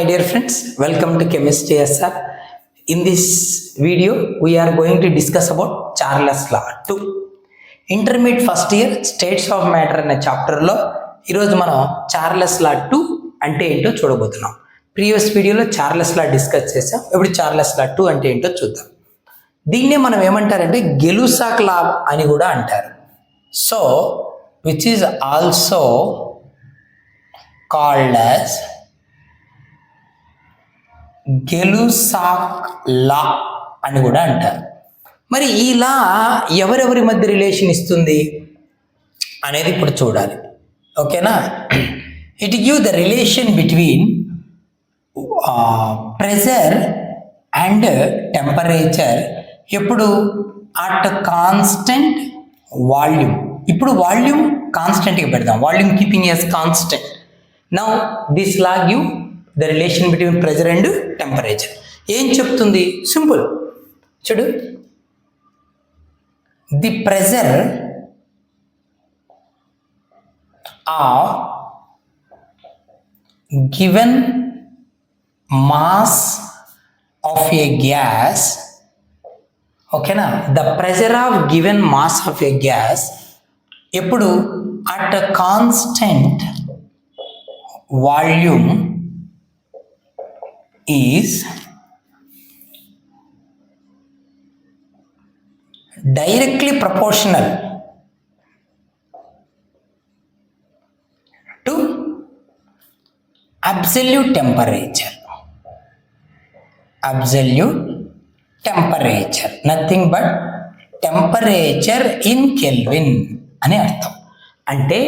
dear friends, welcome to Chemistry SR. In this video, we are going to discuss about Charles Law 2. Intermediate first year States of Matter అనే చాప్టర్లో ఈరోజు మనం Charles law 2 అంటే ఏంటో చూడబోతున్నాం. Previous వీడియోలో Charles లా discuss చేసాం. ఇప్పుడు చార్లెస్ లా 2 అంటే ఏంటో చూద్దాం. దీన్నే మనం ఏమంటారంటే గెలుసాక్ లా అని కూడా అంటారు. So which is also called as గెలుసాక్ లా అని కూడా అంటారు. మరి ఈ లా ఎవరెవరి మధ్య రిలేషన్ ఇస్తుంది అనేది ఇప్పుడు చూడాలి. ఓకేనా? It give the relation between pressure and temperature ఎప్పుడు అట్ కాన్స్టెంట్ వాల్యూమ్. ఇప్పుడు వాల్యూమ్ కాన్స్టెంట్గా పెడదాం. Volume keeping as constant. Now this law give the relation between pressure and temperature. ఏం చెప్తుంది? సింపుల్. చూడు, the pressure of given mass of a gas, ఓకేనా, the pressure of given mass of a gas ఎప్పుడు at constant volume is directly proportional to absolute temperature. Absolute temperature, nothing but temperature in Kelvin అని అర్థం. అంటే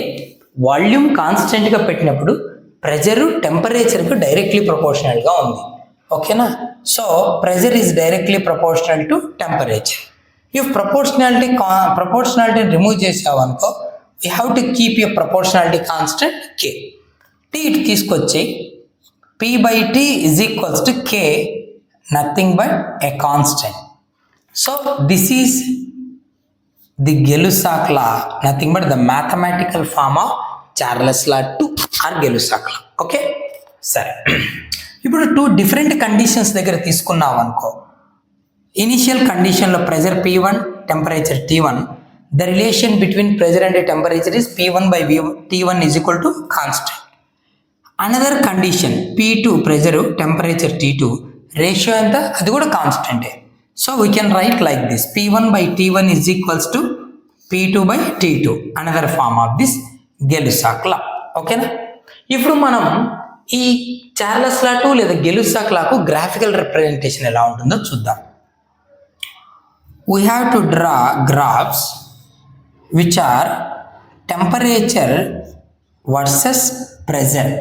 volume కాన్స్టెంట్గా పెట్టినప్పుడు pressure టెంపరేచర్కు directly ప్రపోర్షనల్గా ఉంది. ఓకేనా? So pressure is directly proportional to temperature. If proportionality remove చేసావనుకో, we have to keep a proportionality constant K. T ఇటు తీసుకొచ్చి P by T is equals to K, nothing but a constant. So this is the Gay Lussac law, nothing but the mathematical form of Charles law 2 or Gay Lussac law. Okay, సరే. ఇప్పుడు 2 different conditions దగ్గర తీసుకున్నాం అనుకో. Initial కండిషన్లో pressure P1, temperature T1, the relation between pressure and temperature is P1 by T1 is equal to constant. Another condition P2 pressure, temperature T2, ratio ఎంత? అది కూడా కాన్స్టెంటే. So we can write like this, P1 by T1 is equals to P2 by T2, another form of this Gay Lussac law. ఓకేనా? ఇప్పుడు మనం ఈ Charles law 2 లేదా గెలుసాక్ లాకు గ్రాఫికల్ రిప్రజెంటేషన్ ఎలా ఉంటుందో చూద్దాం. We have to draw graphs which are temperature versus pressure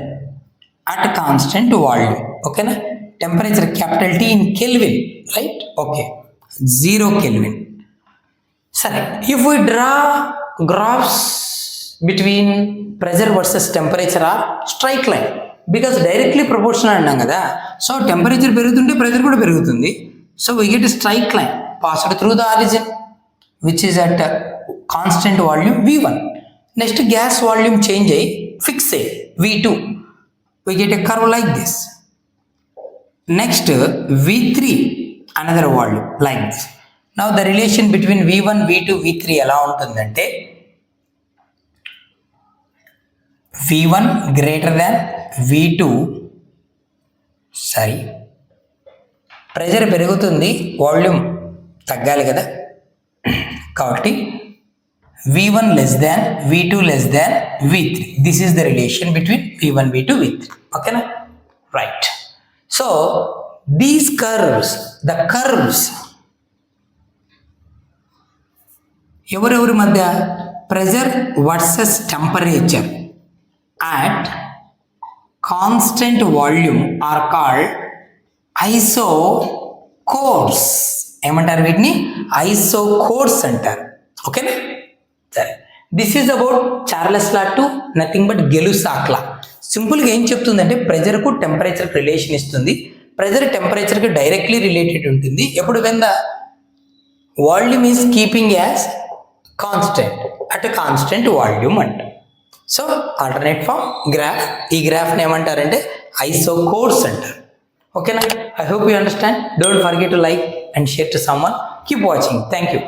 at constant volume. ఓకేనా? Temperature capital T in Kelvin, right? Okay, 0 Kelvin. సరే, if we draw graphs between pressure versus temperature are straight line, because directly proportional అన్నాం కదా. So temperature పెరుగుతుంటే pressure కూడా పెరుగుతుంది. So we get straight line passed through the origin which is at constant volume V1. Next gas volume change అయ్యి fix అయ్యి V2, we get a curve like this. Next V3, another volume like this. Now the relation between V1, V2, V3 ఎలా ఉంటుందంటే V1 greater than V2, sorry, pressure పెరుగుతుంది, volume తగ్గాలి కదా, కాబట్టి V1 less than V2 less than V3. This is the relation between V1, V2, V3. ఓకేనా? Right. So these curves, the curves ఎవరెవరి మధ్య? Pressure versus temperature at constant volume are called isochores. ఏమంటారు వీటిని? ఐసోకోర్స్ అంటారు. ఓకేనా? సరే, this is about Charles law 2, nothing but Gay Lussac law. సింపుల్గా ఏం చెప్తుందంటే ప్రెజర్కు టెంపరేచర్కి రిలేషన్ ఇస్తుంది. ప్రెజర్ టెంపరేచర్కి డైరెక్ట్లీ రిలేటెడ్ ఉంటుంది ఎప్పుడు? When the volume is keeping as constant at constant volume అంట. So alternate form graph. ఈ గ్రాఫ్ని ఏమంటారంటే ఐసోకోర్స్ అంటారు. ఓకేనా? I hope you understand. Don't forget to like and share to someone. Keep watching. Thank you.